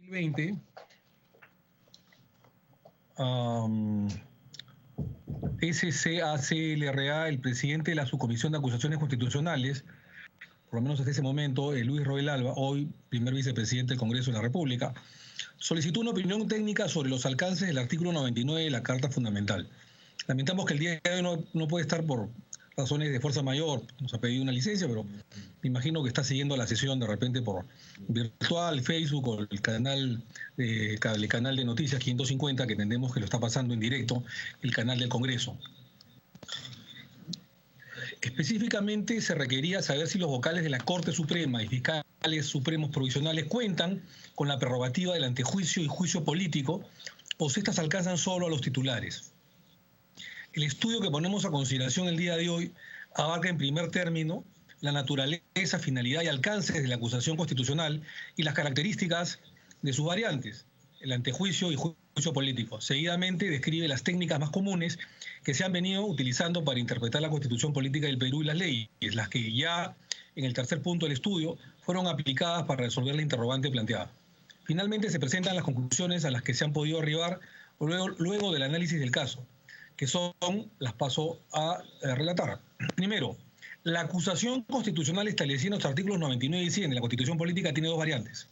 2020, SCACLRA, el presidente de la Subcomisión de Acusaciones Constitucionales, por lo menos hasta ese momento, Luis Roel Alba, hoy primer vicepresidente del Congreso de la República, solicitó una opinión técnica sobre los alcances del artículo 99 de la Carta Fundamental. Lamentamos que el día de hoy no puede estar por razones de fuerza mayor, nos ha pedido una licencia, pero me imagino que está siguiendo la sesión de repente por virtual, Facebook o el canal de noticias 550, que entendemos que lo está pasando en directo, el canal del Congreso. Específicamente se requería saber si los vocales de la Corte Suprema y fiscales supremos provisionales cuentan con la prerrogativa del antejuicio y juicio político, o si estas alcanzan solo a los titulares. El estudio que ponemos a consideración el día de hoy abarca en primer término la naturaleza, finalidad y alcances de la acusación constitucional y las características de sus variantes, el antejuicio y juicio político. Seguidamente describe las técnicas más comunes que se han venido utilizando para interpretar la Constitución política del Perú y las leyes, las que ya en el tercer punto del estudio fueron aplicadas para resolver la interrogante planteada. Finalmente se presentan las conclusiones a las que se han podido arribar luego del análisis del caso, que las paso a relatar. Primero, la acusación constitucional establecida en los artículos 99 y 100 de la Constitución política tiene dos variantes.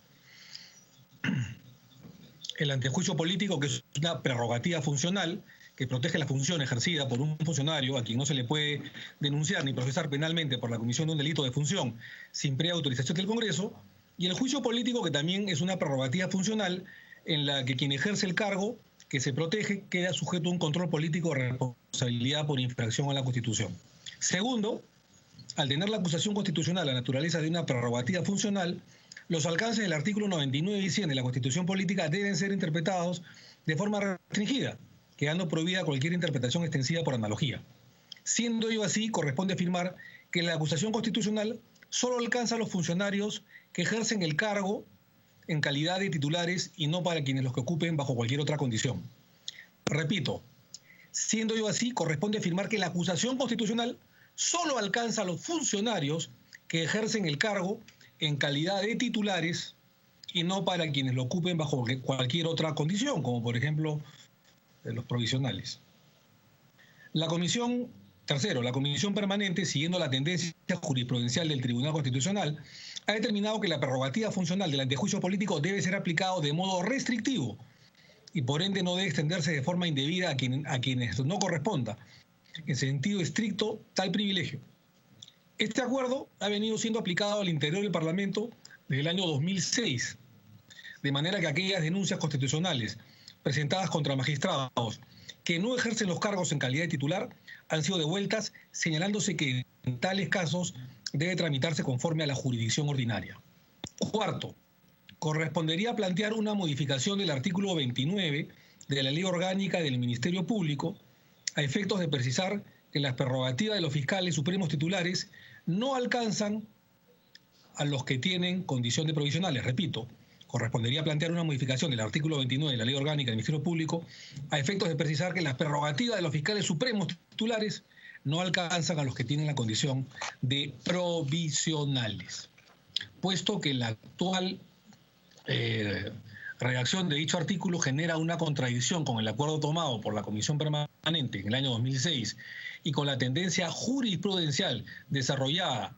El antejuicio político, que es una prerrogativa funcional que protege la función ejercida por un funcionario a quien no se le puede denunciar ni procesar penalmente por la comisión de un delito de función sin previa autorización del Congreso, y el juicio político, que también es una prerrogativa funcional en la que quien ejerce el cargo que se protege queda sujeto a un control político de responsabilidad por infracción a la Constitución. Segundo, al tener la acusación constitucional la naturaleza de una prerrogativa funcional, los alcances del artículo 99 y 100 de la Constitución política deben ser interpretados de forma restringida, quedando prohibida cualquier interpretación extensiva por analogía. Siendo ello así, corresponde afirmar que la acusación constitucional solo alcanza a los funcionarios que ejercen el cargo en calidad de titulares y no para quienes los que ocupen bajo cualquier otra condición. Repito, siendo ello así, corresponde afirmar que la acusación constitucional solo alcanza a los funcionarios que ejercen el cargo en calidad de titulares y no para quienes lo ocupen bajo cualquier otra condición, como por ejemplo los provisionales. Tercero, la Comisión Permanente, siguiendo la tendencia jurisprudencial del Tribunal Constitucional, ha determinado que la prerrogativa funcional del antejuicio político debe ser aplicado de modo restrictivo y por ende no debe extenderse de forma indebida a quienes no corresponda, en sentido estricto, tal privilegio. Este acuerdo ha venido siendo aplicado al interior del Parlamento desde el año 2006, de manera que aquellas denuncias constitucionales presentadas contra magistrados que no ejercen los cargos en calidad de titular han sido devueltas, señalándose que en tales casos debe tramitarse conforme a la jurisdicción ordinaria. Cuarto, correspondería plantear una modificación del artículo 29 de la Ley Orgánica del Ministerio Público a efectos de precisar que las prerrogativas de los fiscales supremos titulares no alcanzan a los que tienen condición de provisionales. Repito, correspondería plantear una modificación del artículo 29 de la Ley Orgánica del Ministerio Público a efectos de precisar que las prerrogativas de los fiscales supremos titulares no alcanzan a los que tienen la condición de provisionales. Puesto que la actual redacción de dicho artículo genera una contradicción con el acuerdo tomado por la Comisión Permanente en el año 2006 y con la tendencia jurisprudencial desarrollada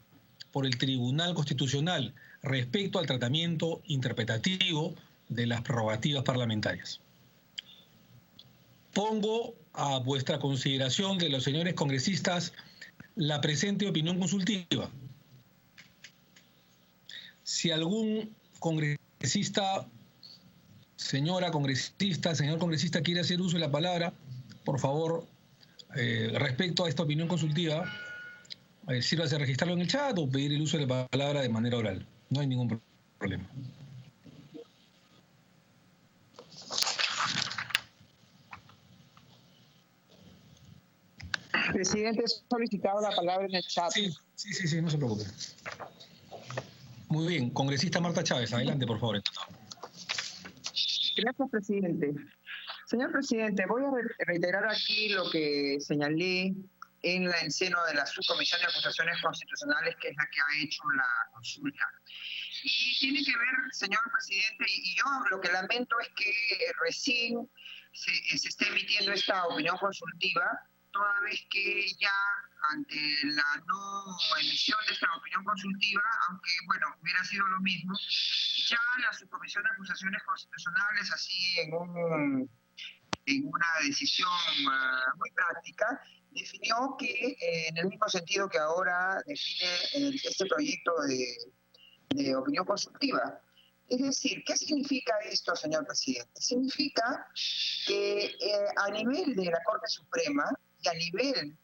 por el Tribunal Constitucional respecto al tratamiento interpretativo de las prerrogativas parlamentarias. Pongo a vuestra consideración de los señores congresistas la presente opinión consultiva. Si algún congresista, señora congresista, señor congresista quiere hacer uso de la palabra, por favor, respecto a esta opinión consultiva, sírvase a registrarlo en el chat o pedir el uso de la palabra de manera oral. No hay ningún problema. Presidente, he solicitado la palabra en el chat. Sí, no se preocupe. Muy bien, congresista Marta Chávez, adelante, por favor. Gracias, presidente. Señor presidente, voy a reiterar aquí lo que señalé en el seno de la Subcomisión de Acusaciones Constitucionales, que es la que ha hecho la consulta. Y tiene que ver, señor presidente, y yo lo que lamento es que recién se esté emitiendo esta opinión consultiva, toda vez que ya ante la no emisión de esta opinión consultiva, aunque bueno, hubiera sido lo mismo, ya la Subcomisión de Acusaciones Constitucionales, así en una decisión muy práctica, definió que en el mismo sentido que ahora define este proyecto de opinión consultiva. Es decir, ¿qué significa esto, señor presidente? Significa que a nivel de la Corte Suprema y a nivel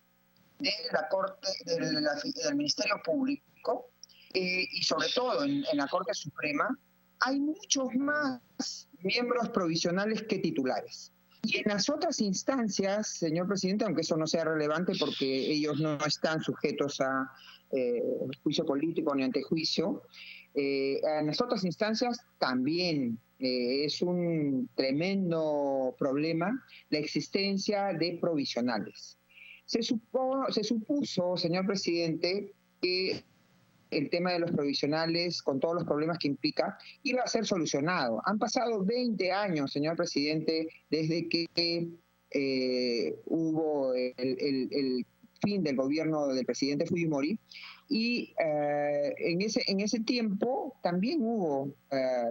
de la Corte del Ministerio Público y sobre todo en la Corte Suprema, hay muchos más miembros provisionales que titulares. Y en las otras instancias, señor presidente, aunque eso no sea relevante porque ellos no están sujetos a juicio político ni antejuicio, en las otras instancias también es un tremendo problema la existencia de provisionales. Se supuso, señor presidente, que el tema de los provisionales, con todos los problemas que implica, iba a ser solucionado. Han pasado 20 años, señor presidente, desde que hubo el fin del gobierno del presidente Fujimori, y en ese tiempo también hubo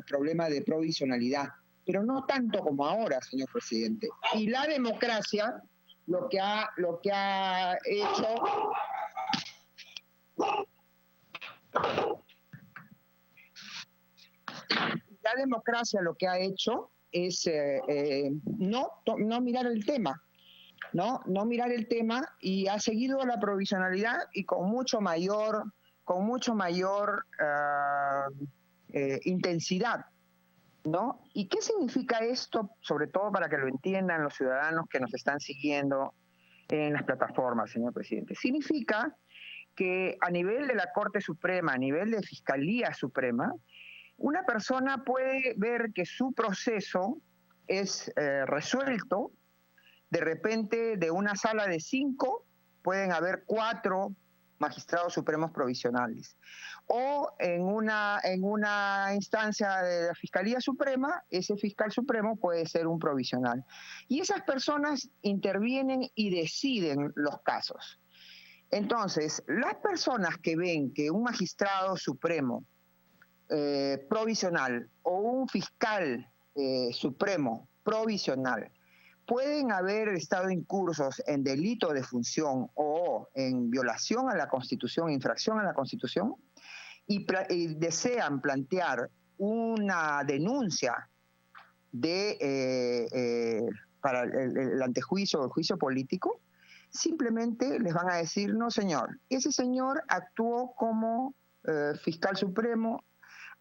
problema de provisionalidad, pero no tanto como ahora, señor presidente. Y la democracia lo que ha hecho... La democracia lo que ha hecho es no mirar el tema, no mirar el tema, y ha seguido la provisionalidad y con mucho mayor intensidad, ¿no? ¿Y qué significa esto, sobre todo para que lo entiendan los ciudadanos que nos están siguiendo en las plataformas, señor presidente? Significa que a nivel de la Corte Suprema, a nivel de Fiscalía Suprema, una persona puede ver que su proceso es resuelto. De repente, de una sala de 5, pueden haber 4 magistrados supremos provisionales. O en una instancia de la Fiscalía Suprema, ese fiscal supremo puede ser un provisional. Y esas personas intervienen y deciden los casos. Entonces, las personas que ven que un magistrado supremo provisional o un fiscal supremo provisional pueden haber estado incursos en delito de función o en violación a la Constitución, infracción a la Constitución, y desean plantear una denuncia para el antejuicio o el juicio político, simplemente les van a decir: no, señor, ese señor actuó como fiscal supremo,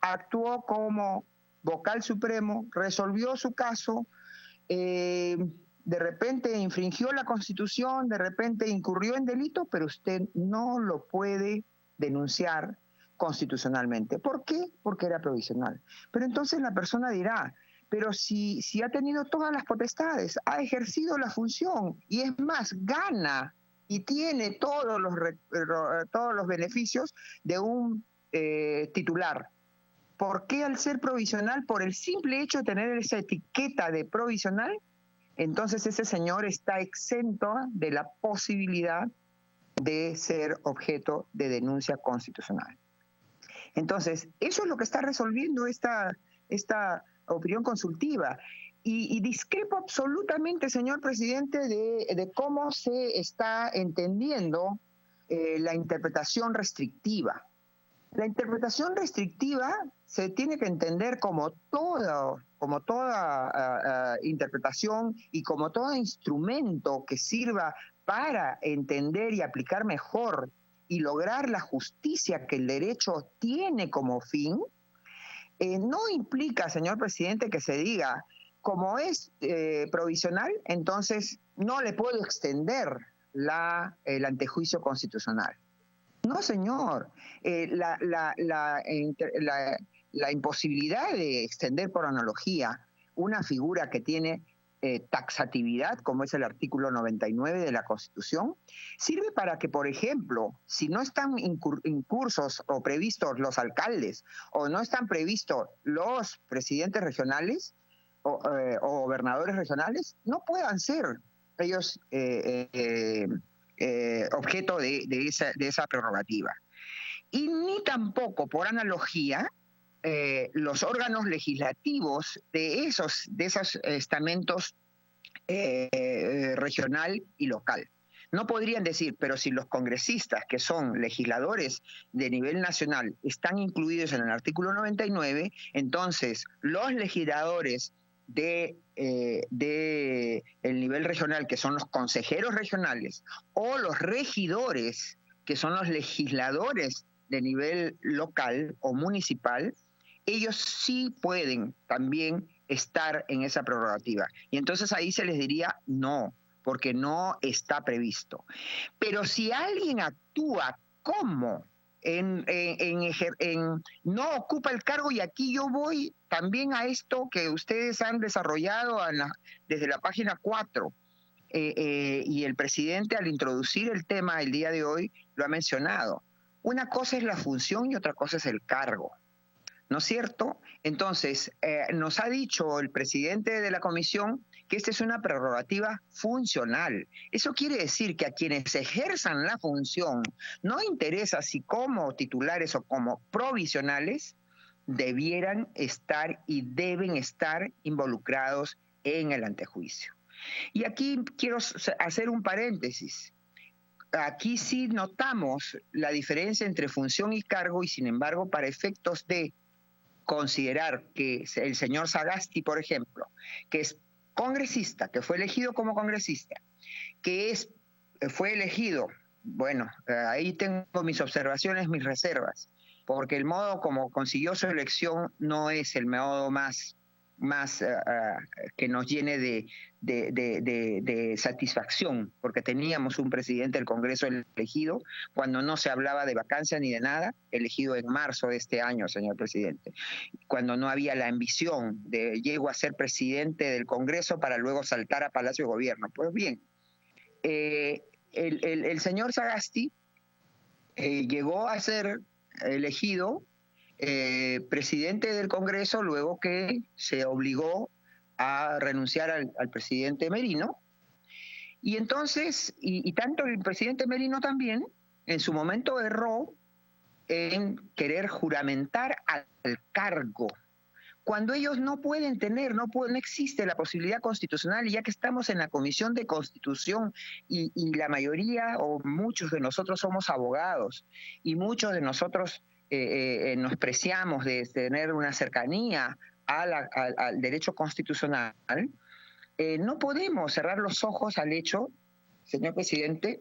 actuó como vocal supremo, resolvió su caso, de repente infringió la Constitución, de repente incurrió en delito, pero usted no lo puede denunciar constitucionalmente. ¿Por qué? Porque era provisional. Pero entonces la persona dirá: pero si ha tenido todas las potestades, ha ejercido la función, y es más, gana y tiene todos los beneficios de un titular. ¿Por qué al ser provisional, por el simple hecho de tener esa etiqueta de provisional, entonces ese señor está exento de la posibilidad de ser objeto de denuncia constitucional? Entonces, eso es lo que está resolviendo esta opinión consultiva. Y discrepo absolutamente, señor presidente, de cómo se está entendiendo la interpretación restrictiva. La interpretación restrictiva se tiene que entender como toda interpretación y como todo instrumento que sirva para entender y aplicar mejor y lograr la justicia que el derecho tiene como fin. No implica, señor presidente, que se diga: como es provisional, entonces no le puedo extender el antejuicio constitucional. No, señor. La imposibilidad de extender por analogía una figura que tiene taxatividad, como es el artículo 99 de la Constitución, sirve para que, por ejemplo, si no están incursos o previstos los alcaldes o no están previstos los presidentes regionales o gobernadores regionales, no puedan ser ellos objeto de esa prerrogativa. Y ni tampoco, por analogía, los órganos legislativos de esos estamentos regional y local. No podrían decir, pero si los congresistas, que son legisladores de nivel nacional, están incluidos en el artículo 99, entonces los legisladores de el nivel regional, que son los consejeros regionales, o los regidores, que son los legisladores de nivel local o municipal, ellos sí pueden también estar en esa prerrogativa. Y entonces ahí se les diría no, porque no está previsto. Pero si alguien actúa como no ocupa el cargo, y aquí yo voy también a esto que ustedes han desarrollado desde la página 4, y el presidente al introducir el tema el día de hoy lo ha mencionado. Una cosa es la función y otra cosa es el cargo, ¿no es cierto? Entonces, nos ha dicho el presidente de la comisión que esta es una prerrogativa funcional. Eso quiere decir que a quienes ejerzan la función no interesa si como titulares o como provisionales debieran estar y deben estar involucrados en el antejuicio. Y aquí quiero hacer un paréntesis. Aquí sí notamos la diferencia entre función y cargo, y sin embargo, para efectos de considerar que el señor Sagasti, por ejemplo, que es congresista, que fue elegido como congresista, fue elegido, bueno, ahí tengo mis observaciones, mis reservas, porque el modo como consiguió su elección no es el modo más que nos llene de satisfacción, porque teníamos un presidente del Congreso elegido cuando no se hablaba de vacancia ni de nada, elegido en marzo de este año, señor presidente, cuando no había la ambición de llego a ser presidente del Congreso para luego saltar a Palacio de Gobierno. Pues bien, el señor Sagasti llegó a ser elegido presidente del Congreso luego que se obligó a renunciar al presidente Merino, y entonces, y tanto el presidente Merino también, en su momento erró en querer juramentar al cargo, cuando ellos no pueden tener, no existe la posibilidad constitucional, y ya que estamos en la Comisión de Constitución y la mayoría o muchos de nosotros somos abogados y muchos de nosotros nos preciamos de tener una cercanía al derecho constitucional, no podemos cerrar los ojos al hecho, señor presidente,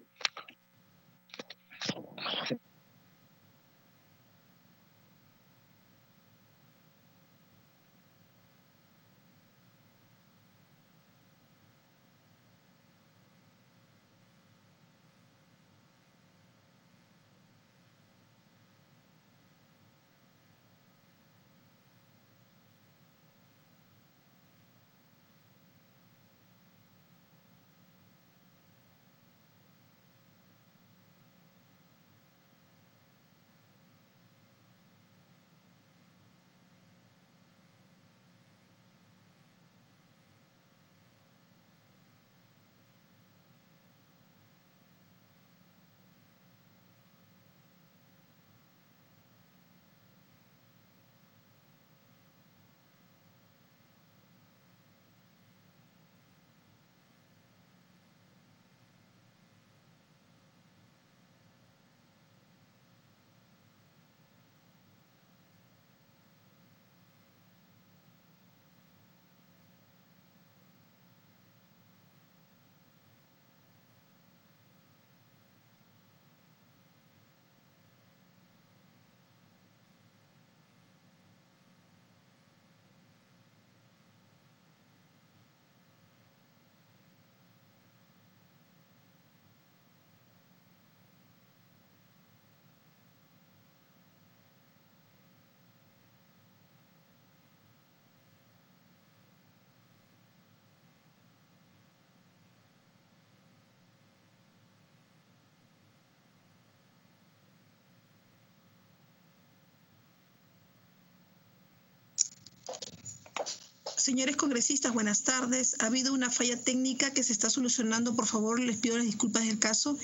Señores congresistas, buenas tardes. Ha habido una falla técnica que se está solucionando. Por favor, les pido las disculpas del caso.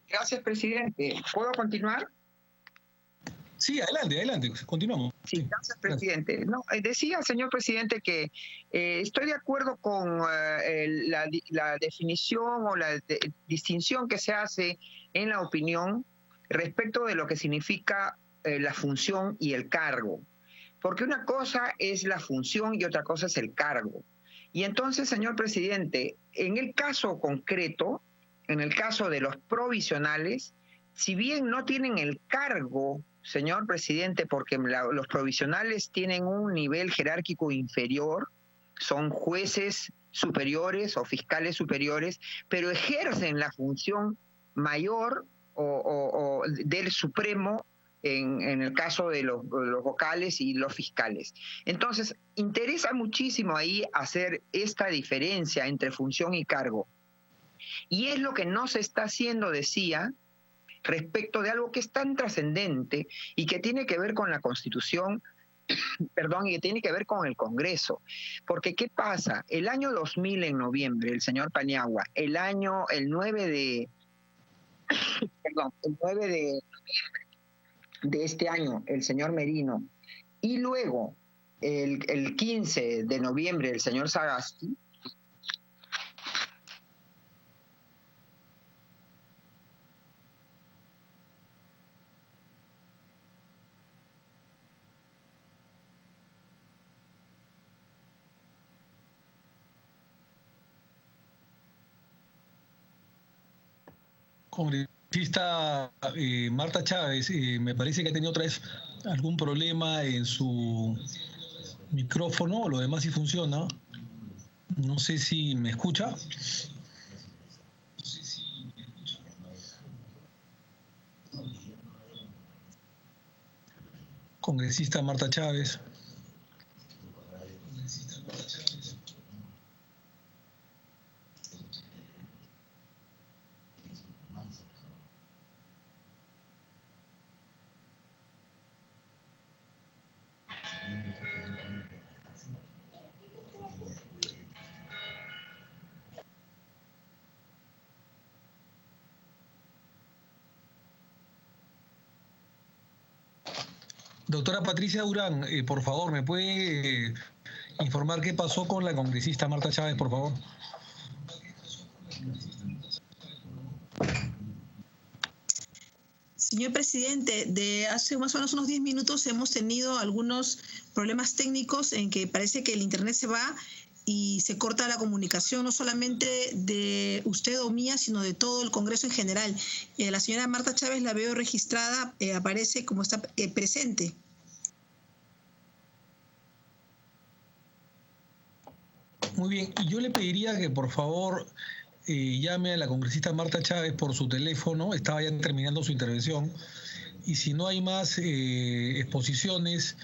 Gracias, presidente. ¿Puedo continuar? Sí, adelante, continuamos. Sí, gracias, presidente. No, decía, señor presidente, que estoy de acuerdo con la definición o la distinción que se hace en la opinión respecto de lo que significa la función y el cargo. Porque una cosa es la función y otra cosa es el cargo. Y entonces, señor presidente, en el caso concreto, en el caso de los provisionales, si bien no tienen el cargo, señor presidente, porque los provisionales tienen un nivel jerárquico inferior, son jueces superiores o fiscales superiores, pero ejercen la función mayor o del Supremo en el caso de los vocales y los fiscales. Entonces, interesa muchísimo ahí hacer esta diferencia entre función y cargo. Y es lo que no se está haciendo, decía, respecto de algo que es tan trascendente y que tiene que ver con la Constitución, perdón, y que tiene que ver con el Congreso. Porque, ¿qué pasa? El año 2000, en noviembre, el señor Paniagua, el 9 de noviembre de este año, el señor Merino, y luego el 15 de noviembre, el señor Sagasti, Congresista Marta Chávez, me parece que ha tenido otra vez algún problema en su micrófono, lo demás sí funciona. No sé si me escucha. Congresista Marta Chávez. Doctora Patricia Durán, por favor, ¿me puede informar qué pasó con la congresista Marta Chávez, por favor? Señor presidente, de hace más o menos unos 10 minutos hemos tenido algunos problemas técnicos en que parece que el internet se va y se corta la comunicación, no solamente de usted o mía, sino de todo el Congreso en general. La señora Marta Chávez la veo registrada, aparece como está presente. Muy bien, y yo le pediría que por favor llame a la congresista Marta Chávez por su teléfono, estaba ya terminando su intervención, y si no hay más exposiciones,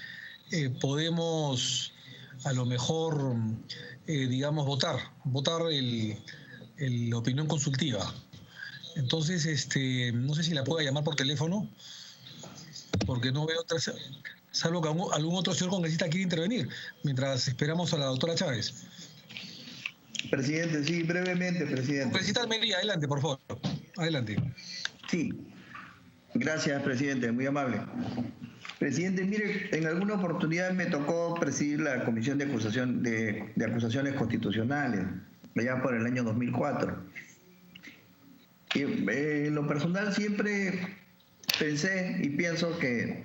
podemos a lo mejor, digamos, votar la opinión consultiva. Entonces, no sé si la pueda llamar por teléfono, porque no veo otras, salvo que algún otro señor congresista quiera intervenir, mientras esperamos a la doctora Chávez. Presidente, sí, brevemente, presidente. Congresista Almería, adelante, por favor. Adelante. Sí, gracias, presidente, muy amable. Presidente, mire, en alguna oportunidad me tocó presidir la Comisión de Acusaciones Constitucionales, allá por el año 2004. Y, en lo personal siempre pensé y pienso que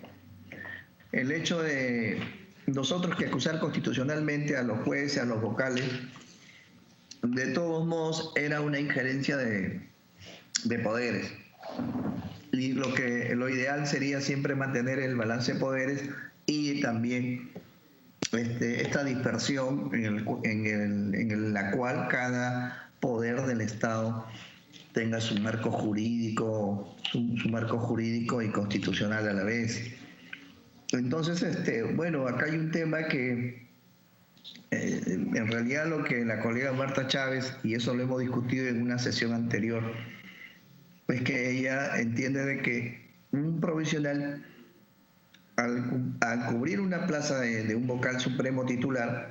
el hecho de nosotros que acusar constitucionalmente a los jueces, a los vocales, de todos modos era una injerencia de poderes. Y lo ideal sería siempre mantener el balance de poderes y también esta dispersión en la cual cada poder del Estado tenga su marco jurídico, su marco jurídico y constitucional a la vez. Entonces, bueno, acá hay un tema que en realidad lo que la colega Marta Chávez, y eso lo hemos discutido en una sesión anterior, es que ella entiende de que un provisional, al cubrir una plaza de un vocal supremo titular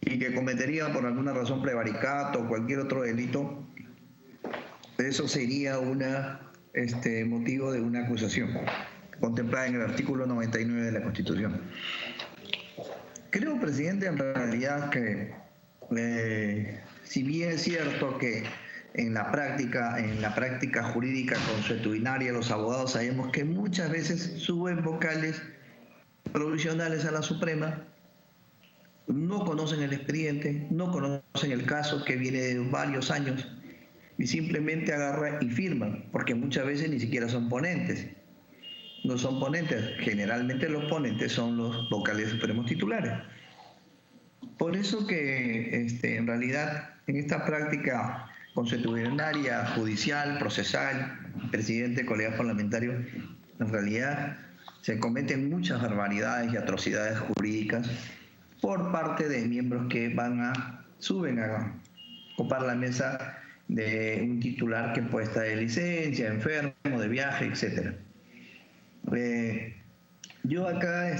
y que cometería por alguna razón prevaricato o cualquier otro delito, eso sería motivo de una acusación contemplada en el artículo 99 de la Constitución. Creo, presidente, en realidad que si bien es cierto que en la práctica jurídica consuetudinaria los abogados sabemos que muchas veces suben vocales provisionales a la Suprema, no conocen el expediente, no conocen el caso que viene de varios años y simplemente agarran y firman, porque muchas veces ni siquiera son ponentes. No son ponentes, generalmente los ponentes son los vocales supremos titulares. Por eso que en realidad en esta práctica consuetudinaria, judicial, procesal, presidente, colegas parlamentarios, en realidad se cometen muchas barbaridades y atrocidades jurídicas por parte de miembros que suben a ocupar la mesa de un titular que puede estar de licencia, enfermo, de viaje, etcétera. Yo acá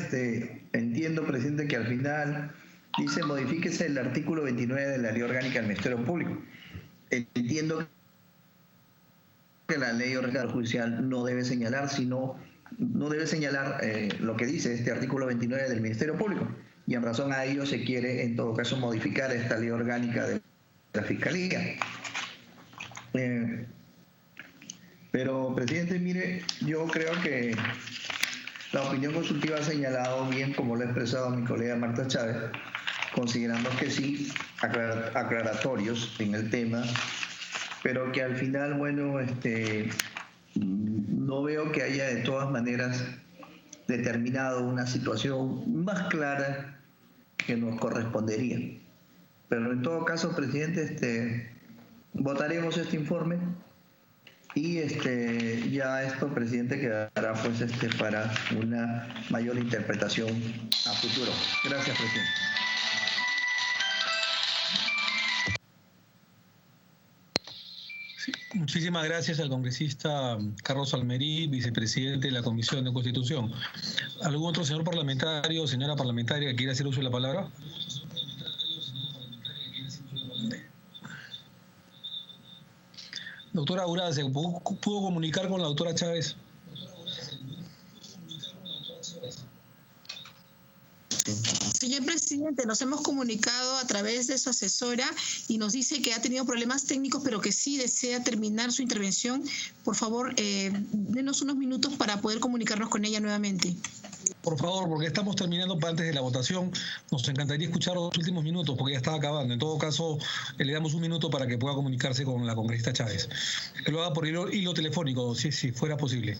entiendo, presidente, que al final dice modifíquese el artículo 29 de la Ley Orgánica del Ministerio Público. Entiendo que la Ley Orgánica Judicial no debe señalar, lo que dice este artículo 29 del Ministerio Público. Y en razón a ello se quiere, en todo caso, modificar esta Ley Orgánica de la Fiscalía. Pero, presidente, mire, yo creo que la opinión consultiva ha señalado bien, como lo ha expresado mi colega Marta Chávez, considerando que sí, aclaratorios en el tema, pero que al final, bueno, no veo que haya de todas maneras determinado una situación más clara que nos correspondería. Pero en todo caso, presidente, votaremos este informe y ya esto, presidente, quedará pues para una mayor interpretación a futuro. Gracias, presidente. Sí, muchísimas gracias al congresista Carlos Almerí, vicepresidente de la Comisión de Constitución. ¿Algún otro señor parlamentario o señora parlamentaria que quiera hacer uso de la palabra? Doctora Urace, ¿pudo comunicar con la doctora Chávez? Sí, Señor presidente, nos hemos comunicado a través de su asesora y nos dice que ha tenido problemas técnicos, pero que sí desea terminar su intervención. Por favor, denos unos minutos para poder comunicarnos con ella nuevamente. Por favor, porque estamos terminando antes de la votación. Nos encantaría escuchar los últimos minutos, porque ya está acabando. En todo caso, le damos un minuto para que pueda comunicarse con la congresista Chávez. Que lo haga por hilo telefónico, si fuera posible.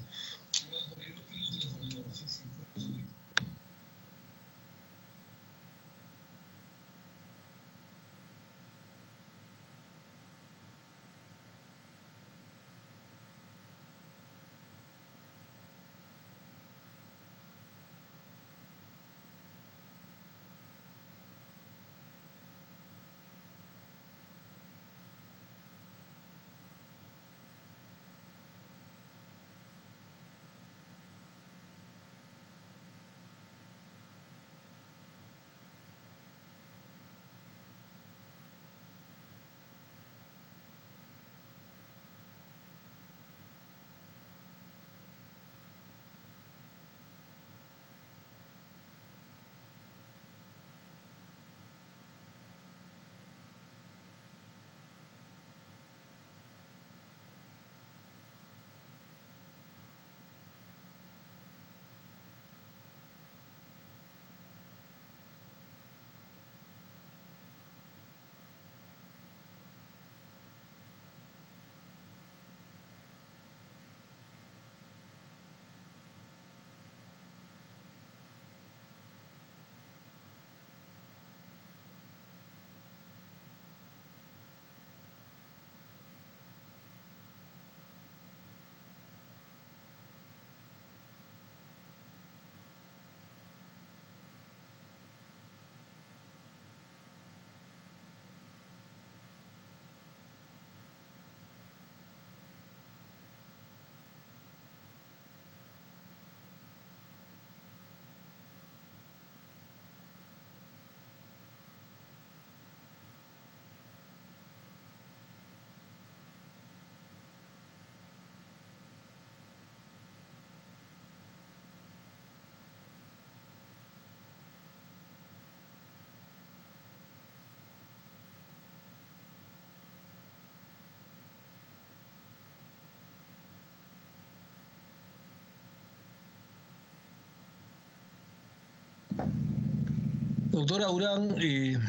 Doctora Urán, me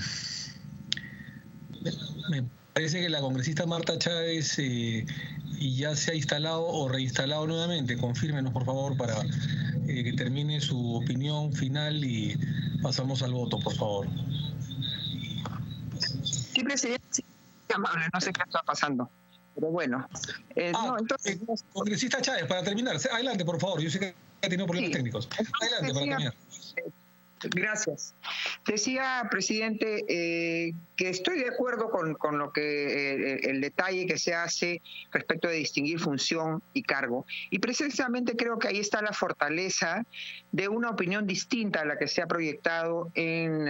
parece que la congresista Marta Chávez ya se ha instalado o reinstalado nuevamente. Confírmenos, por favor, para que termine su opinión final y pasamos al voto, por favor. Sí, presidente, sí, amable, no sé qué está pasando, pero bueno. Entonces, congresista Chávez, para terminar, adelante, por favor. Yo sé que ha tenido problemas técnicos. Adelante, para terminar. Gracias. Decía, presidente, que estoy de acuerdo con lo que el detalle que se hace respecto de distinguir función y cargo. Y precisamente creo que ahí está la fortaleza de una opinión distinta a la que se ha proyectado en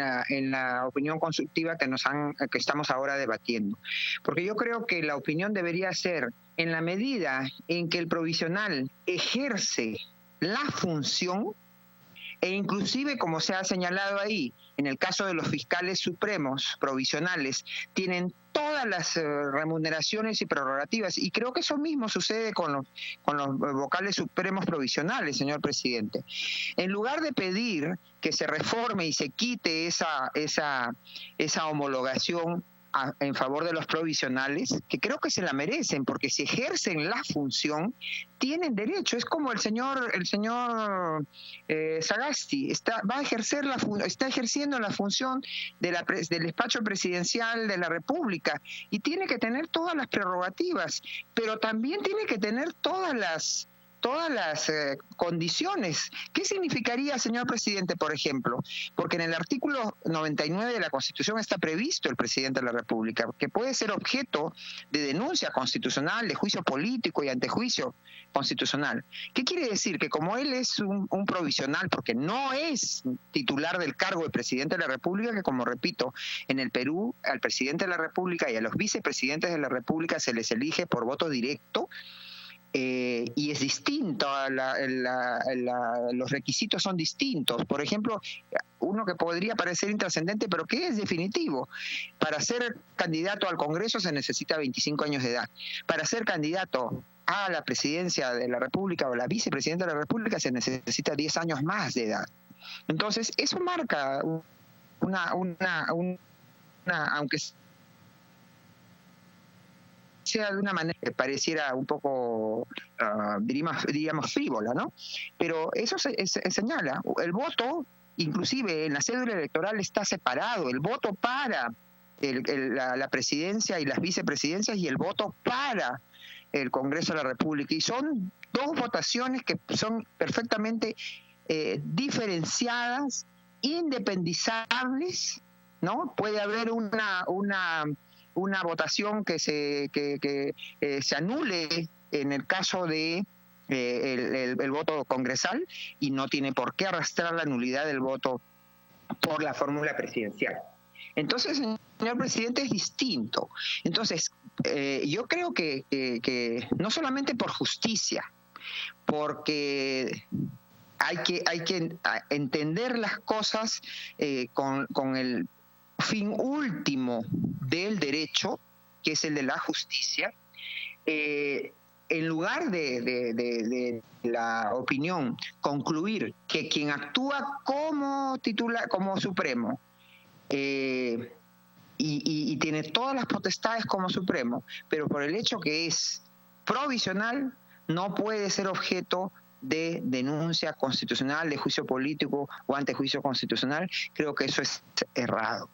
la opinión constructiva que estamos ahora debatiendo. Porque yo creo que la opinión debería ser, en la medida en que el provisional ejerce la función, e inclusive, como se ha señalado ahí, en el caso de los fiscales supremos provisionales, tienen todas las remuneraciones y prerrogativas, y creo que eso mismo sucede con los vocales supremos provisionales, señor presidente. En lugar de pedir que se reforme y se quite esa homologación en favor de los provisionales, que creo que se la merecen, porque si ejercen la función, tienen derecho. Es como el señor Sagasti, está ejerciendo la función del despacho presidencial de la República y tiene que tener todas las prerrogativas, pero también tiene que tener todas las condiciones. ¿Qué significaría, señor presidente, por ejemplo? Porque en el artículo 99 de la Constitución está previsto el presidente de la República, que puede ser objeto de denuncia constitucional, de juicio político y antejuicio constitucional. ¿Qué quiere decir? Que como él es un provisional, porque no es titular del cargo de presidente de la República, que como repito, en el Perú al presidente de la República y a los vicepresidentes de la República se les elige por voto directo, y es distinto, los requisitos son distintos. Por ejemplo, uno que podría parecer intrascendente, pero que es definitivo. Para ser candidato al Congreso se necesita 25 años de edad. Para ser candidato a la presidencia de la República o la vicepresidenta de la República se necesita 10 años más de edad. Entonces, eso marca aunque sea de una manera que pareciera un poco, diríamos, frívola, ¿no? Pero eso señala, el voto, inclusive en la cédula electoral está separado, el voto para la presidencia y las vicepresidencias y el voto para el Congreso de la República. Y son dos votaciones que son perfectamente diferenciadas, independizables, ¿no? Puede haber una votación que se anule en el caso de el voto congresal y no tiene por qué arrastrar la nulidad del voto por la fórmula presidencial. Entonces, señor presidente, es distinto. Entonces, yo creo que no solamente por justicia, porque hay que entender las cosas con el fin último del derecho, que es el de la justicia, en lugar de la opinión concluir que quien actúa como supremo y tiene todas las potestades como supremo, pero por el hecho que es provisional, no puede ser objeto de denuncia constitucional, de juicio político o antejuicio constitucional, creo que eso es errado.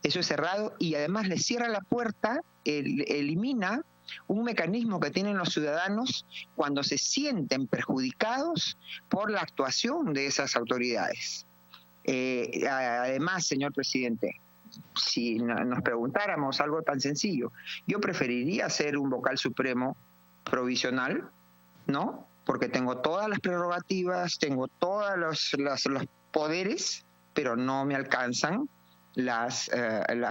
Eso es errado y además le cierra la puerta, elimina un mecanismo que tienen los ciudadanos cuando se sienten perjudicados por la actuación de esas autoridades. Además, señor presidente, si nos preguntáramos algo tan sencillo, yo preferiría ser un vocal supremo provisional, ¿no? Porque tengo todas las prerrogativas, tengo todos los poderes, pero no me alcanzan la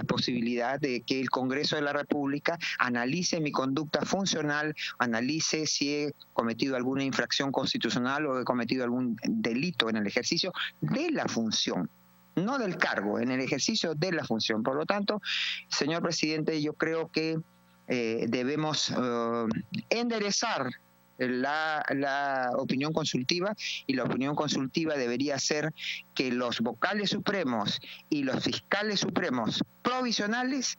posibilidad de que el Congreso de la República analice mi conducta funcional, analice si he cometido alguna infracción constitucional o he cometido algún delito en el ejercicio de la función, no del cargo, en el ejercicio de la función. Por lo tanto, señor presidente, yo creo que debemos enderezar la opinión consultiva, y la opinión consultiva debería ser que los vocales supremos y los fiscales supremos provisionales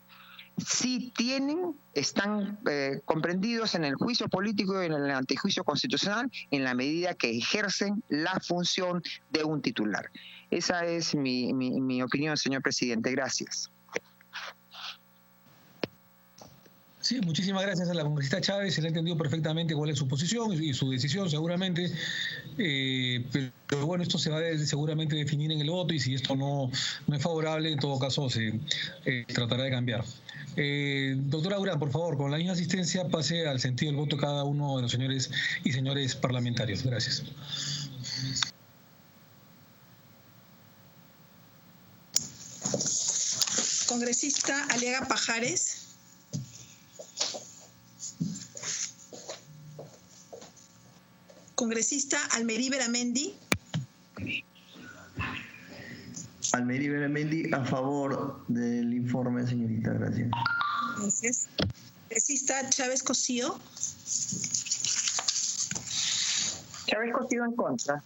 sí están comprendidos en el juicio político y en el antejuicio constitucional en la medida que ejercen la función de un titular. Esa es mi opinión, señor presidente. Gracias. Sí, muchísimas gracias a la congresista Chávez. Se le ha entendido perfectamente cuál es su posición y su decisión, seguramente. Pero bueno, esto se va a seguramente definir en el voto, y si esto no es favorable, en todo caso se tratará de cambiar. Doctora Durán, por favor, con la misma asistencia, pase al sentido del voto cada uno de los señores y señores parlamentarios. Gracias. Congresista Aliaga Pajares. Congresista Almerí Beramendi. Almerí Beramendi, a favor del informe, señorita. Gracias. Gracias. Congresista Chávez Cosío. Chávez Cosío, en contra.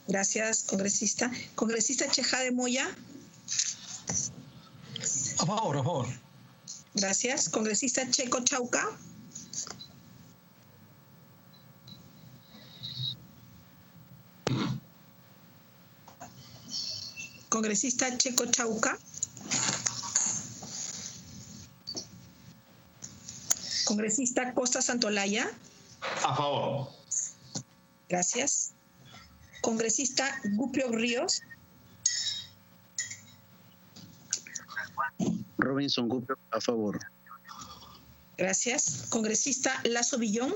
Gracias, congresista. Congresista Chejade Moya. A favor, a favor. Gracias. Congresista Checo Chauca. Congresista Checo Chauca. Congresista Costa Santolaya. A favor. Gracias. Congresista Gupio Ríos. Robinson Gupio, a favor. Gracias. Congresista Lazo Villón.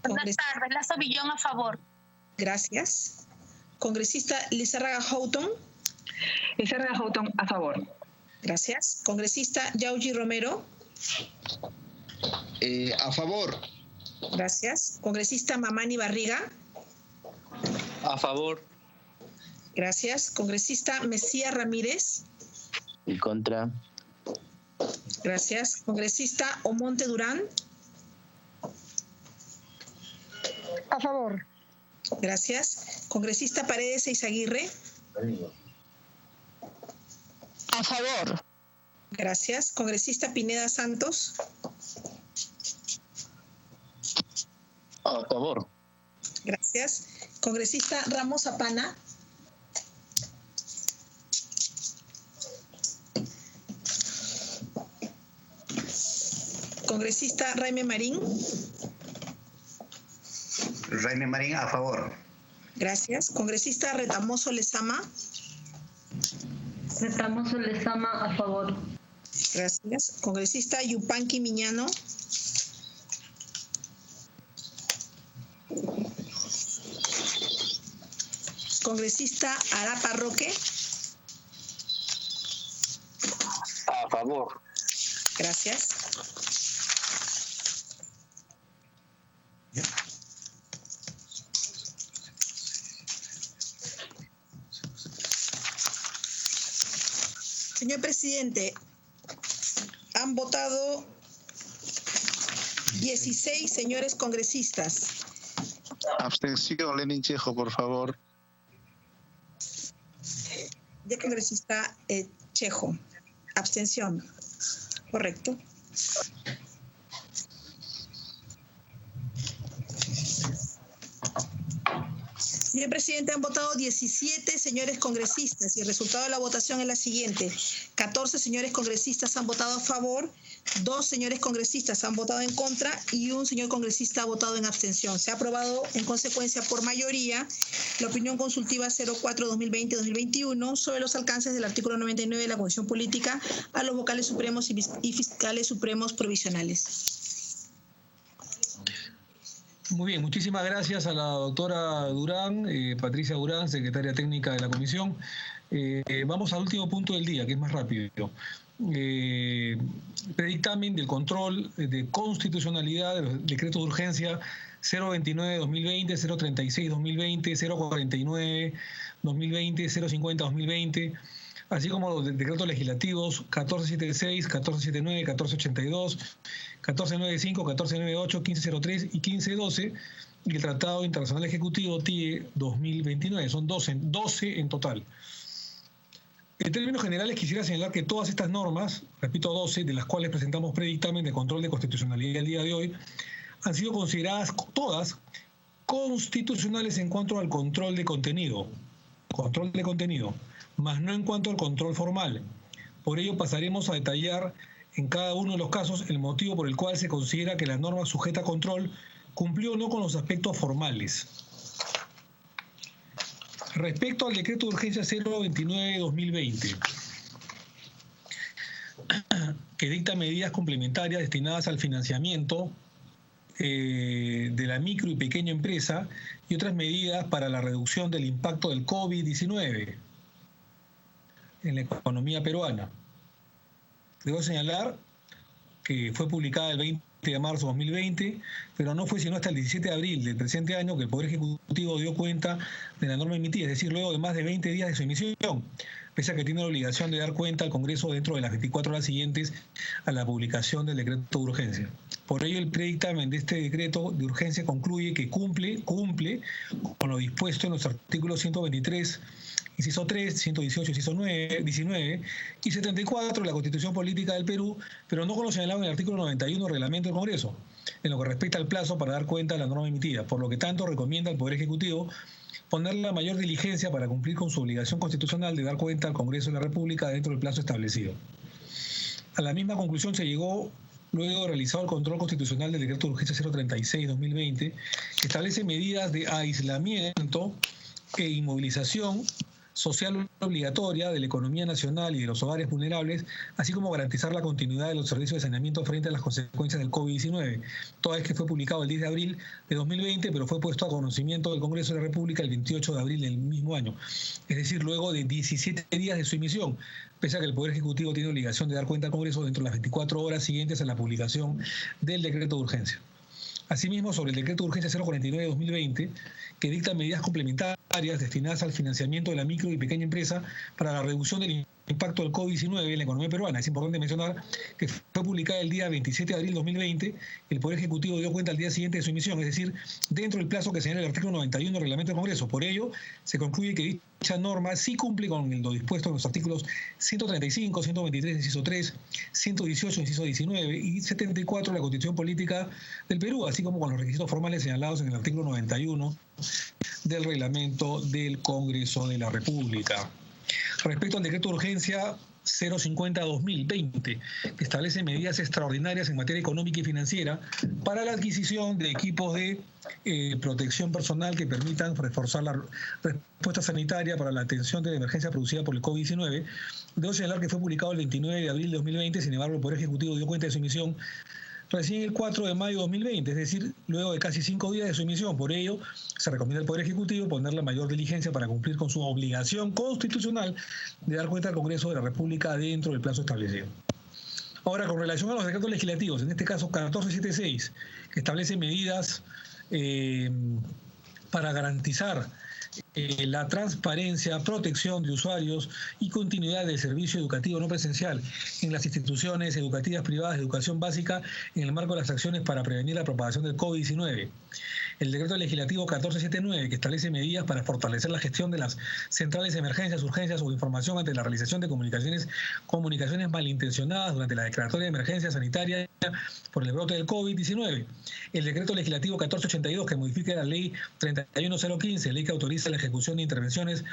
Buenas tardes, Lazo Villón, a favor. Gracias. Congresista Lizárraga Houghton. Lizárraga Houghton, a favor. Gracias. Congresista Yauji Romero. A favor. Gracias. Congresista Mamani Barriga. A favor. Gracias. Congresista Mesías Ramírez. En contra. Gracias. Congresista Omonte Durán. A favor. Gracias. Congresista Paredes Eizaguirre. A favor. Gracias. Congresista Pineda Santos. A favor. Gracias. Congresista Ramos Apana. Congresista Raime Marín. Raime Marín, a favor. Gracias. Congresista Retamoso Lezama. Retamoso Lezama, a favor. Gracias. Congresista Yupanqui Miñano. Congresista Arapa Roque. A favor. Gracias. Señor presidente, han votado 16 señores congresistas. Abstención, Lenin Chejo, por favor. Ya congresista Chejo. Abstención. Correcto. Señor presidente, han votado 17 señores congresistas y el resultado de la votación es la siguiente. 14 señores congresistas han votado a favor, 2 señores congresistas han votado en contra y 1 señor congresista ha votado en abstención. Se ha aprobado en consecuencia por mayoría la opinión consultiva 04-2020-2021 sobre los alcances del artículo 99 de la Constitución Política a los vocales supremos y fiscales supremos provisionales. Muy bien, muchísimas gracias a la doctora Durán, Patricia Durán, secretaria técnica de la comisión. Vamos al último punto del día, que es más rápido. Predictamen del control de constitucionalidad de los decretos de urgencia 029-2020, 036-2020, 049-2020, 050-2020, así como los decretos legislativos 1476, 1479, 1482, 1495, 1498, 1503 y 1512, y el Tratado Internacional Ejecutivo TIE 2029. Son 12 en total. En términos generales, quisiera señalar que todas estas normas, repito 12, de las cuales presentamos predictamen de control de constitucionalidad el día de hoy, han sido consideradas todas constitucionales en cuanto al control de contenido, más no en cuanto al control formal. Por ello pasaremos a detallar en cada uno de los casos el motivo por el cual se considera que la norma sujeta a control cumplió o no con los aspectos formales. Respecto al decreto de urgencia 029-2020, que dicta medidas complementarias destinadas al financiamiento de la micro y pequeña empresa y otras medidas para la reducción del impacto del COVID-19 en la economía peruana. Debo señalar que fue publicada el 20 de marzo de 2020, pero no fue sino hasta el 17 de abril del presente año que el Poder Ejecutivo dio cuenta de la norma emitida, es decir, luego de más de 20 días de su emisión, pese a que tiene la obligación de dar cuenta al Congreso dentro de las 24 horas siguientes a la publicación del decreto de urgencia. Por ello, el predictamen de este decreto de urgencia concluye que cumple con lo dispuesto en los artículos 123, inciso 3, 118, inciso 19 y 74 de la Constitución Política del Perú, pero no con lo señalado en el artículo 91 del Reglamento del Congreso, en lo que respecta al plazo para dar cuenta de la norma emitida, por lo que tanto recomienda al Poder Ejecutivo poner la mayor diligencia para cumplir con su obligación constitucional de dar cuenta al Congreso de la República dentro del plazo establecido. A la misma conclusión se llegó luego de realizado el control constitucional del decreto de urgencia 036-2020, que establece medidas de aislamiento e inmovilización social obligatoria de la economía nacional y de los hogares vulnerables, así como garantizar la continuidad de los servicios de saneamiento frente a las consecuencias del COVID-19, toda vez que fue publicado el 10 de abril de 2020, pero fue puesto a conocimiento del Congreso de la República el 28 de abril del mismo año, es decir, luego de 17 días de su emisión, pese a que el Poder Ejecutivo tiene obligación de dar cuenta al Congreso dentro de las 24 horas siguientes a la publicación del decreto de urgencia. Asimismo, sobre el decreto de urgencia 049 de 2020, que dicta medidas complementarias destinadas al financiamiento de la micro y pequeña empresa para la reducción del impacto del COVID-19 en la economía peruana. Es importante mencionar que fue publicada el día 27 de abril de 2020. El Poder Ejecutivo dio cuenta al día siguiente de su emisión, es decir, dentro del plazo que señala el artículo 91 del Reglamento del Congreso. Por ello, se concluye que dicha norma sí cumple con lo dispuesto en los artículos 135, 123, inciso 3, 118, inciso 19 y 74 de la Constitución Política del Perú, así como con los requisitos formales señalados en el artículo 91 del Reglamento del Congreso de la República. Respecto al decreto de urgencia 050-2020, que establece medidas extraordinarias en materia económica y financiera para la adquisición de equipos de protección personal que permitan reforzar la respuesta sanitaria para la atención de la emergencia producida por el COVID-19. Debo señalar que fue publicado el 29 de abril de 2020, sin embargo el Poder Ejecutivo dio cuenta de su emisión recién el 4 de mayo de 2020, es decir, luego de casi 5 días de su emisión. Por ello, se recomienda al Poder Ejecutivo poner la mayor diligencia para cumplir con su obligación constitucional de dar cuenta al Congreso de la República dentro del plazo establecido. Ahora, con relación a los decretos legislativos, en este caso 1476, que establece medidas para garantizar la transparencia, protección de usuarios y continuidad del servicio educativo no presencial en las instituciones educativas privadas de educación básica en el marco de las acciones para prevenir la propagación del COVID-19. El decreto legislativo 1479, que establece medidas para fortalecer la gestión de las centrales de emergencias, urgencias o información ante la realización de comunicaciones malintencionadas durante la declaratoria de emergencia sanitaria por el brote del COVID-19. El decreto legislativo 1482, que modifica la ley 31015, ley que autoriza la ejecución de intervenciones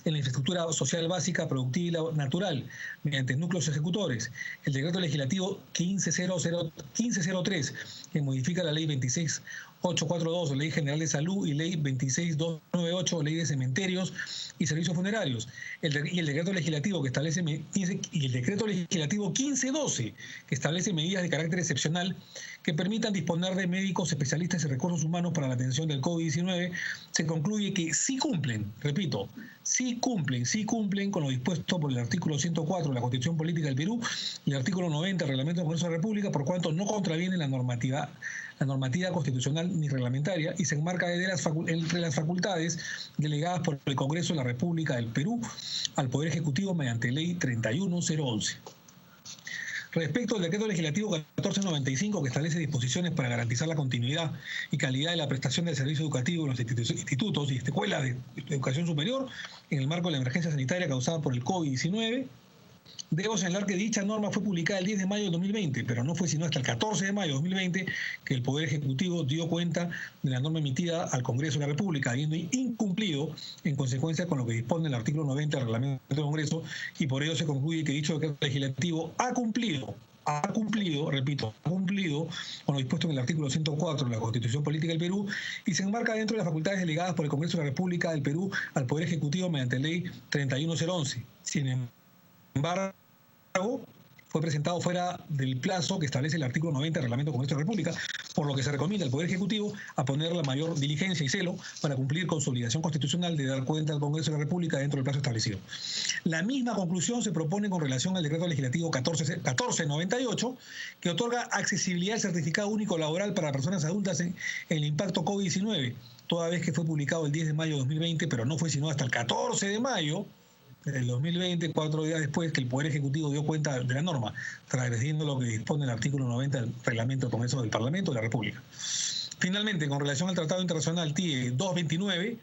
en la infraestructura social básica, productiva y natural, mediante núcleos ejecutores. El decreto legislativo 1503, que modifica la ley 26842, ley general de salud, y ley 26298, ley de cementerios y servicios funerarios. Y el decreto legislativo que establece y el decreto legislativo 1512, que establece medidas de carácter excepcional que permitan disponer de médicos, especialistas y recursos humanos para la atención del COVID-19, se concluye que sí cumplen, repito, sí cumplen con lo dispuesto por el artículo 104 de la Constitución Política del Perú y el artículo 90 del Reglamento del Congreso de la República, por cuanto no contraviene la normativa constitucional ni reglamentaria y se enmarca entre las facultades delegadas por el Congreso de la República del Perú al Poder Ejecutivo mediante ley 31011. Respecto al decreto legislativo 1495, que establece disposiciones para garantizar la continuidad y calidad de la prestación del servicio educativo en los institutos y escuelas de educación superior en el marco de la emergencia sanitaria causada por el COVID-19, debo señalar que dicha norma fue publicada el 10 de mayo de 2020, pero no fue sino hasta el 14 de mayo de 2020 que el Poder Ejecutivo dio cuenta de la norma emitida al Congreso de la República, habiendo incumplido en consecuencia con lo que dispone el artículo 90 del Reglamento del Congreso, y por ello se concluye que dicho decreto legislativo ha cumplido con lo dispuesto en el artículo 104 de la Constitución Política del Perú y se enmarca dentro de las facultades delegadas por el Congreso de la República del Perú al Poder Ejecutivo mediante ley 31011. Sin embargo, fue presentado fuera del plazo que establece el artículo 90 del Reglamento del Congreso de la República, por lo que se recomienda al Poder Ejecutivo a poner la mayor diligencia y celo para cumplir con su obligación constitucional de dar cuenta al Congreso de la República dentro del plazo establecido. La misma conclusión se propone con relación al decreto legislativo 1498, que otorga accesibilidad al certificado único laboral para personas adultas en el impacto COVID-19, toda vez que fue publicado el 10 de mayo de 2020, pero no fue sino hasta el 14 de mayo del 2020, 4 días después que el Poder Ejecutivo dio cuenta de la norma, transgrediendo lo que dispone el artículo 90 del Reglamento del Congreso del Parlamento de la República. Finalmente, con relación al Tratado Internacional TIE 229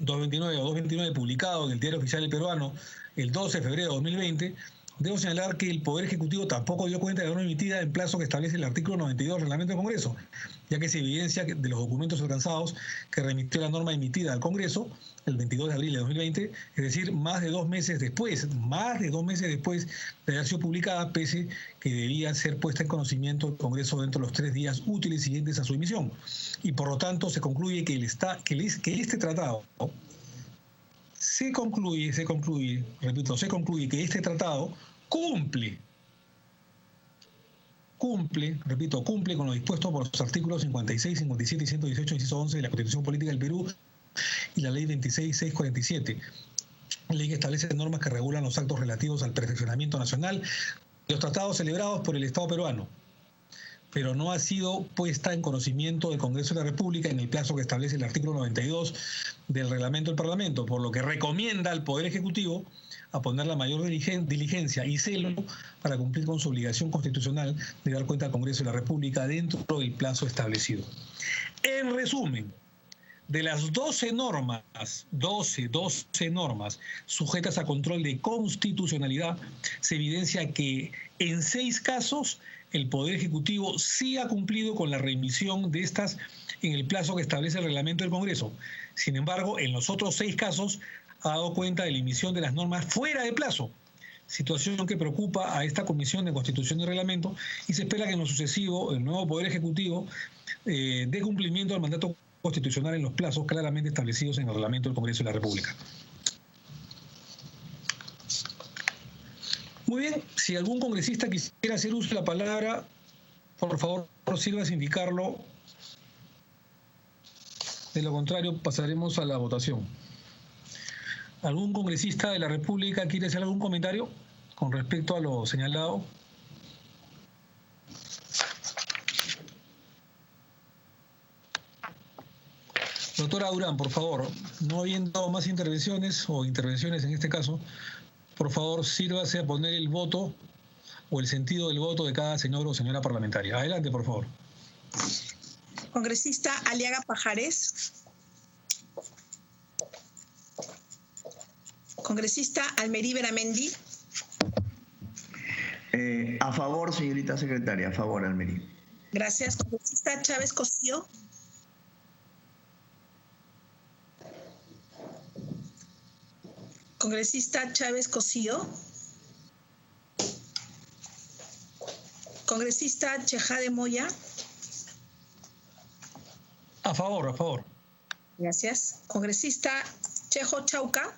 o 229, publicado en el Diario Oficial del Peruano el 12 de febrero de 2020, debo señalar que el Poder Ejecutivo tampoco dio cuenta de la norma emitida en plazo que establece el artículo 92 del Reglamento del Congreso, ya que se evidencia de los documentos alcanzados que remitió la norma emitida al Congreso el 22 de abril de 2020, es decir, más de 2 meses después de haber sido publicada, pese que debía ser puesta en conocimiento del Congreso dentro de los 3 días útiles siguientes a su emisión. Y por lo tanto se concluye que este tratado que este tratado cumple con lo dispuesto por los artículos 56, 57 y 118, inciso 11 de la Constitución Política del Perú y la ley 26647, ley que establece normas que regulan los actos relativos al perfeccionamiento nacional de los tratados celebrados por el Estado peruano. pero no ha sido puesta en conocimiento del Congreso de la República en el plazo que establece el artículo 92 del Reglamento del Parlamento, por lo que recomienda al Poder Ejecutivo a poner la mayor diligencia y celo para cumplir con su obligación constitucional de dar cuenta al Congreso de la República dentro del plazo establecido. En resumen, de las 12 normas sujetas a control de constitucionalidad, se evidencia que en 6 casos el Poder Ejecutivo sí ha cumplido con la remisión de estas en el plazo que establece el reglamento del Congreso. Sin embargo, en los otros 6 casos ha dado cuenta de la emisión de las normas fuera de plazo, situación que preocupa a esta Comisión de Constitución y Reglamento, y se espera que en lo sucesivo el nuevo Poder Ejecutivo dé cumplimiento al mandato constitucional en los plazos claramente establecidos en el reglamento del Congreso de la República. Muy bien, si algún congresista quisiera hacer uso de la palabra, por favor, sírvase indicarlo. De lo contrario, pasaremos a la votación. ¿Algún congresista de la República quiere hacer algún comentario con respecto a lo señalado? Doctora Durán, por favor, no habiendo más intervenciones o intervenciones en este caso, por favor, sírvase a poner el voto o el sentido del voto de cada señor o señora parlamentaria. Adelante, por favor. Congresista Aliaga Pajares. Congresista Almerí Beramendi. A favor, señorita secretaria, a favor, Almerí. Gracias. Congresista Chávez Cosío. Congresista Chávez Cosío. Congresista Chejade Moya. A favor, a favor. Gracias. Congresista Chejo Chauca.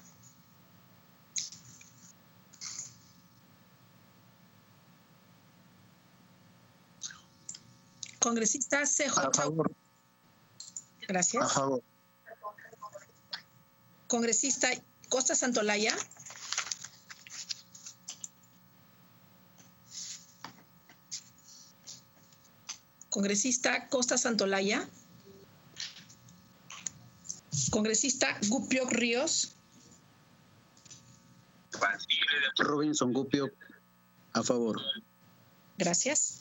Congresista Cejo A favor. Chauca. Gracias. A favor. Congresista Costa Santolaya. Congresista Costa Santolaya. Congresista Gupioc Ríos. Robinson Gupioc, a favor. Gracias.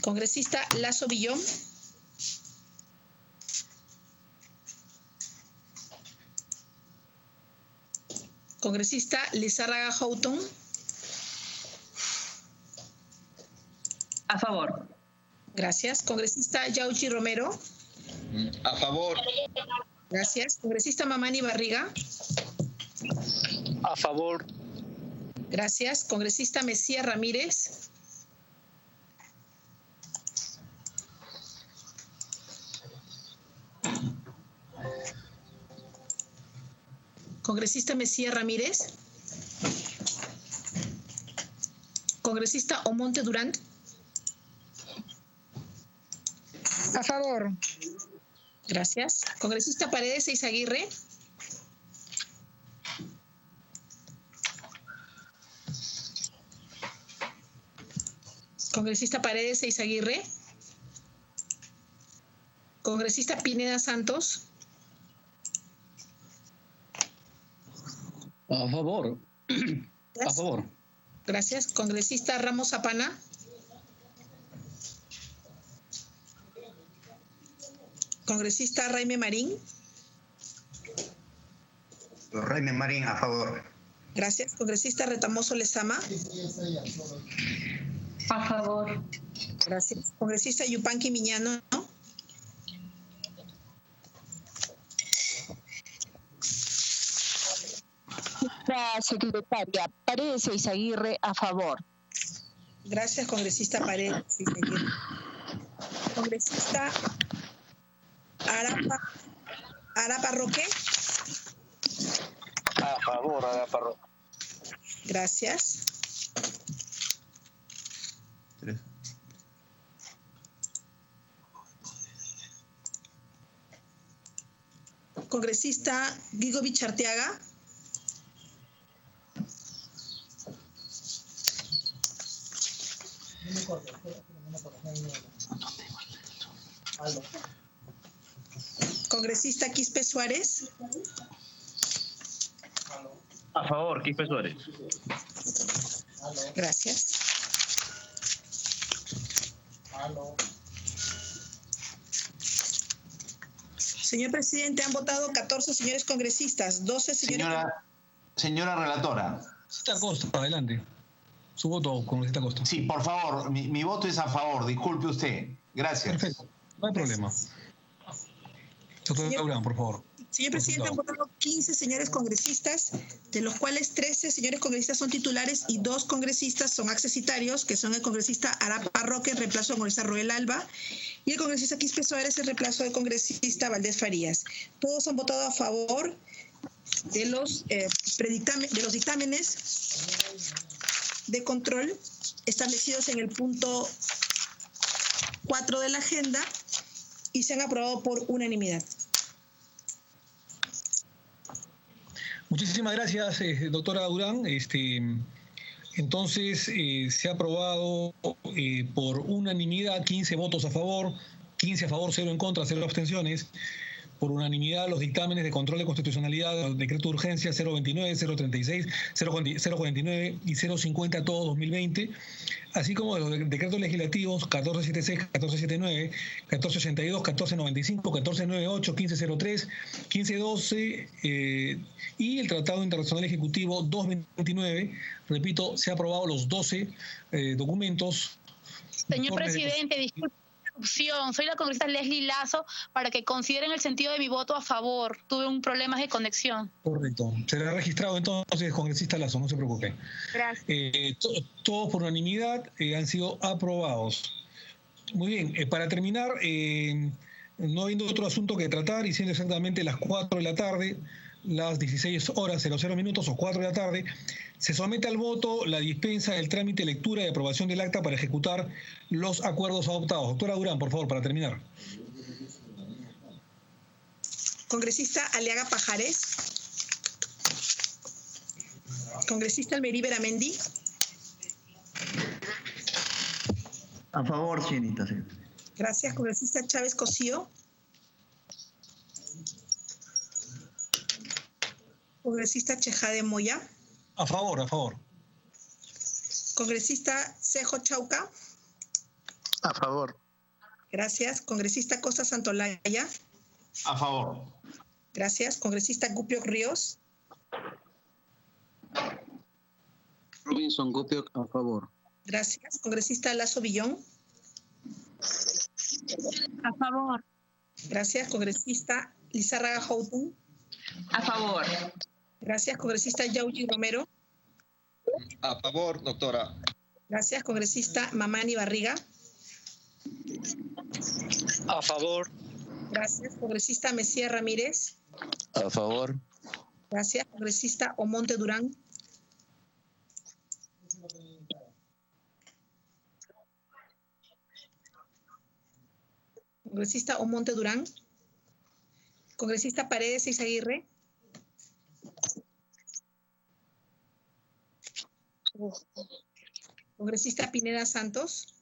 Congresista Lazo Villón. Congresista Lizárraga Houghton. A favor. Gracias. Congresista Yauchi Romero. A favor. Gracias. Congresista Mamani Barriga. A favor. Gracias. Congresista Mesías Ramírez. Congresista Mesías Ramírez. Congresista Omonte Durán. A favor. Gracias. Congresista Paredes Eizaguirre. Congresista Paredes Eizaguirre. Congresista Pineda Santos. A favor. Gracias. A favor. Gracias. Congresista Ramos Zapana. Congresista Raime Marín. Raime Marín, a favor. Gracias. Congresista Retamoso Lezama. A favor. Gracias. Congresista Yupanqui Miñano. La secretaria Paredes Eizaguirre, a favor. Gracias, congresista Paredes Eizaguirre. Congresista Arapa Roque. A favor, Arapa Roque. Gracias. Congresista Gigovich Arteaga. Congresista Quispe Suárez. A favor, Quispe Suárez. Gracias. Señor presidente, han votado 14 señores congresistas, 12 señores... Señora relatora. Congresista Costa, adelante. Su voto, congresista Costa. Sí, por favor, mi voto es a favor, disculpe usted. Gracias. Perfecto, no hay problema. Doctor Durán, por favor. Señor presidente, han votado 15 señores congresistas, de los cuales 13 señores congresistas son titulares y 2 congresistas son accesitarios, que son el congresista Arapa Roque en reemplazo del congresista Roel Alba y el congresista Quispe Suárez en reemplazo del congresista Valdés Farías. Todos han votado a favor de los dictámenes de control establecidos en el punto 4 de la agenda y se han aprobado por unanimidad. Muchísimas gracias, doctora Durán. Entonces, se ha aprobado por unanimidad, 15 votos a favor, 15 a favor, 0 en contra, 0 abstenciones. Por unanimidad, los dictámenes de control de constitucionalidad del decreto de urgencia 029, 036, 049 y 050, todo 2020, así como de los decretos legislativos 1476, 1479, 1482, 1495, 1498, 1503, 1512 y el Tratado Internacional Ejecutivo 229. Repito, se han aprobado los 12 documentos. Señor presidente, disculpe. Soy la congresista Leslie Lazo para que consideren el sentido de mi voto a favor. Tuve un problema de conexión. Correcto. Será registrado entonces, congresista Lazo, no se preocupe. Gracias. Todos por unanimidad han sido aprobados. Muy bien, para terminar, no habiendo otro asunto que tratar y siendo exactamente las 4 de la tarde, las 16 horas 00 minutos o 4 de la tarde, se somete al voto la dispensa del trámite, lectura y aprobación del acta para ejecutar los acuerdos adoptados. Doctora Durán, por favor, para terminar. Congresista Aliaga Pajares. Congresista Almerí Beramendi. A favor, Chinita, sí. Gracias. Congresista Chávez Cosío. Congresista Chejade Moya. A favor, a favor. Congresista Cejo Chauca. A favor. Gracias. Congresista Costa Santolaya. A favor. Gracias. Congresista Gupio Ríos. Robinson Gupio, a favor. Gracias. Congresista Lazo Villón. A favor. Gracias. Congresista Lizárraga Houghton. A favor. Gracias. Congresista Yauji Romero. A favor, doctora. Gracias. Congresista Mamani Barriga. A favor. Gracias. Congresista Mesía Ramírez. A favor. Gracias. Congresista Omonte Durán. Congresista Omonte Durán. Congresista Paredes Eizaguirre. Congresista Pineda Santos.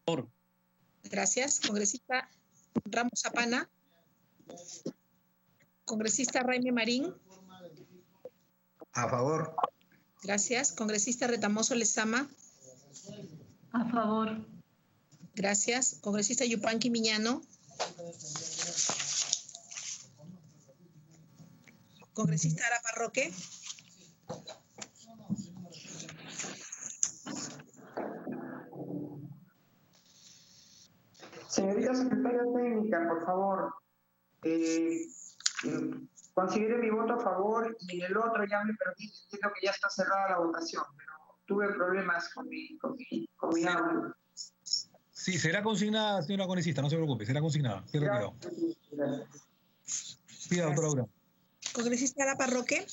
Por. Gracias. Congresista Ramos Zapana. Congresista Raime Marín. A favor. Gracias. Congresista Retamoso Lezama. A favor. Gracias. Congresista Yupanqui Miñano. Congresista Arapa Roque. Señorita secretaria técnica, por favor, considere mi voto a favor y en el otro ya me perdí, entiendo que ya está cerrada la votación, pero tuve problemas con mi audio. Sí, será consignada, señora congresista, no se preocupe, será consignada. Pida, doctora Durán. Congresista Arapa Roque.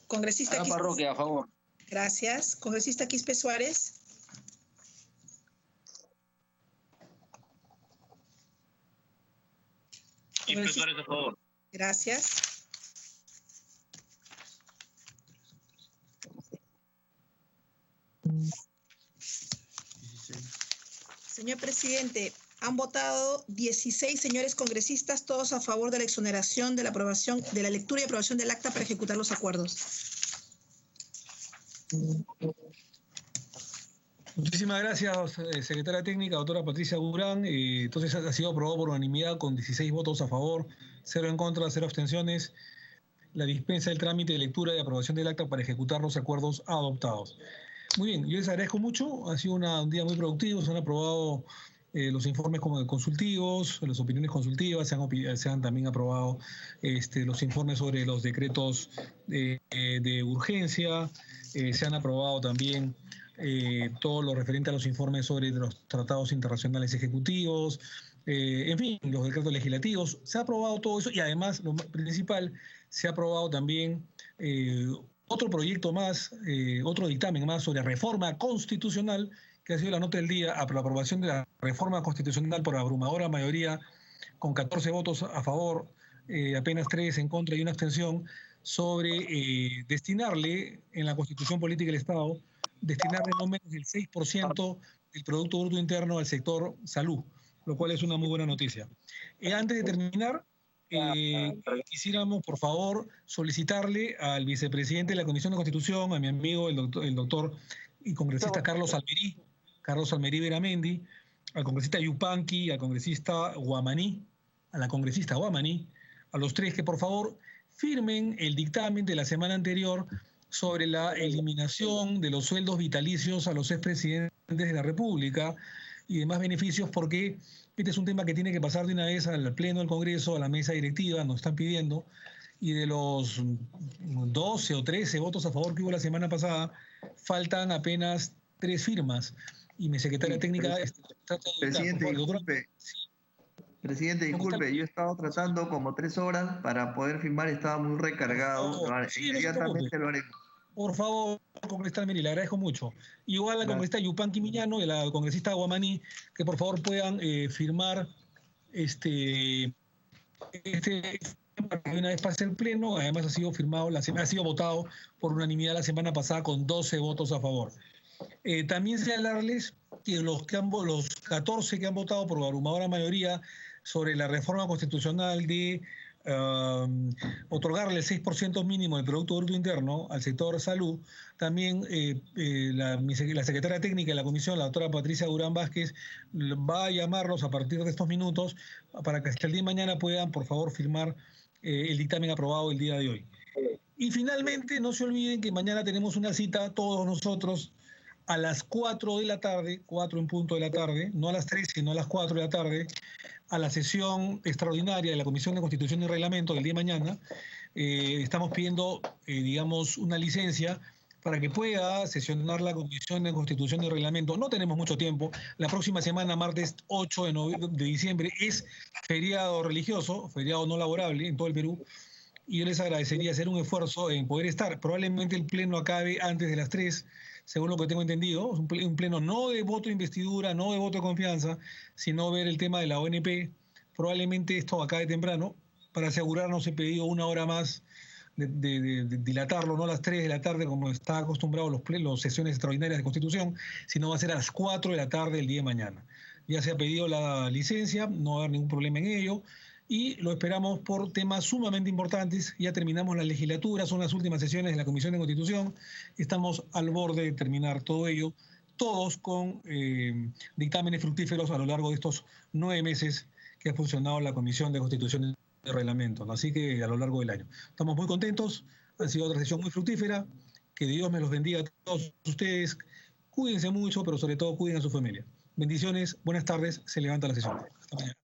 Congresista Arapa Roque, a favor. Gracias. Congresista Quispe Suárez. Quispe Suárez, a favor. Gracias. Señor presidente, han votado 16 señores congresistas, todos a favor de la exoneración de la aprobación, de la lectura y aprobación del acta para ejecutar los acuerdos. Muchísimas gracias, secretaria técnica, doctora Patricia Durán. Entonces ha sido aprobado por unanimidad con 16 votos a favor, 0 en contra, 0 abstenciones. La dispensa del trámite de lectura y aprobación del acta para ejecutar los acuerdos adoptados. Muy bien, yo les agradezco mucho. Ha sido un día muy productivo. Se han aprobado los informes como consultivos, las opiniones consultivas. Se han también aprobado los informes sobre los decretos de urgencia. Se han aprobado también todo lo referente a los informes sobre los tratados internacionales ejecutivos, en fin, los decretos legislativos. Se ha aprobado todo eso y además, lo principal, se ha aprobado también otro proyecto más, otro dictamen más sobre reforma constitucional, que ha sido la nota del día, a la aprobación de la reforma constitucional por abrumadora mayoría, con 14 votos a favor, apenas 3 en contra y una abstención, sobre destinarle en la Constitución Política del Estado, destinarle no menos del 6% del Producto Bruto Interno al sector salud, lo cual es una muy buena noticia. Antes de terminar, quisiéramos, por favor, solicitarle al vicepresidente de la Comisión de Constitución, a mi amigo, el doctor y congresista Carlos Almerí Veramendi, al congresista Yupanqui, al congresista Guamaní, a la congresista Guamaní, a los tres que, por favor, firmen el dictamen de la semana anterior sobre la eliminación de los sueldos vitalicios a los expresidentes de la República y demás beneficios, porque este es un tema que tiene que pasar de una vez al Pleno del Congreso, a la mesa directiva, nos están pidiendo, y de los 12 o 13 votos a favor que hubo la semana pasada, faltan apenas 3 firmas, y mi secretaria técnica... Presidente, disculpe, yo he estado tratando como 3 horas para poder firmar, estaba muy recargado, inmediatamente lo haremos. Por favor, congresista Almerí, le agradezco mucho. Igual a la congresista Yupanqui Miñano y a la congresista Guamaní, que por favor puedan firmar para que una vez pase el pleno. Además ha sido firmado, ha sido votado por unanimidad la semana pasada con 12 votos a favor. También señalarles que los 14 que han votado por abrumadora mayoría sobre la reforma constitucional de otorgarle el 6% mínimo del Producto Bruto Interno al sector salud, también la secretaria técnica de la comisión, la doctora Patricia Durán Vázquez, va a llamarlos a partir de estos minutos para que hasta el día de mañana puedan, por favor, firmar el dictamen aprobado el día de hoy. Y finalmente, no se olviden que mañana tenemos una cita, todos nosotros, a las 4 de la tarde, 4 en punto de la tarde, no a las 3, sino a las 4 de la tarde, a la sesión extraordinaria de la Comisión de Constitución y Reglamento del día de mañana. Estamos pidiendo, una licencia para que pueda sesionar la Comisión de Constitución y Reglamento. No tenemos mucho tiempo. La próxima semana, martes 8 de diciembre, es feriado religioso, feriado no laborable en todo el Perú. Y yo les agradecería hacer un esfuerzo en poder estar. Probablemente el pleno acabe antes de las 3, según lo que tengo entendido. Es un pleno no de voto de investidura, no de voto de confianza, sino ver el tema de la ONP. Probablemente esto acabe temprano. Para asegurarnos he pedido 1 hora más de dilatarlo, no a las 3 de la tarde como está acostumbrado las sesiones extraordinarias de Constitución, sino va a ser a las 4 de la tarde el día de mañana. Ya se ha pedido la licencia, no va a haber ningún problema en ello. Y lo esperamos por temas sumamente importantes. Ya terminamos la legislatura, son las últimas sesiones de la Comisión de Constitución. Estamos al borde de terminar todo ello, todos con dictámenes fructíferos a lo largo de estos 9 meses que ha funcionado la Comisión de Constitución y Reglamento, ¿no? Así que a lo largo del año. Estamos muy contentos, ha sido otra sesión muy fructífera. Que Dios me los bendiga a todos ustedes. Cuídense mucho, pero sobre todo cuiden a su familia. Bendiciones, buenas tardes, se levanta la sesión. Hasta mañana.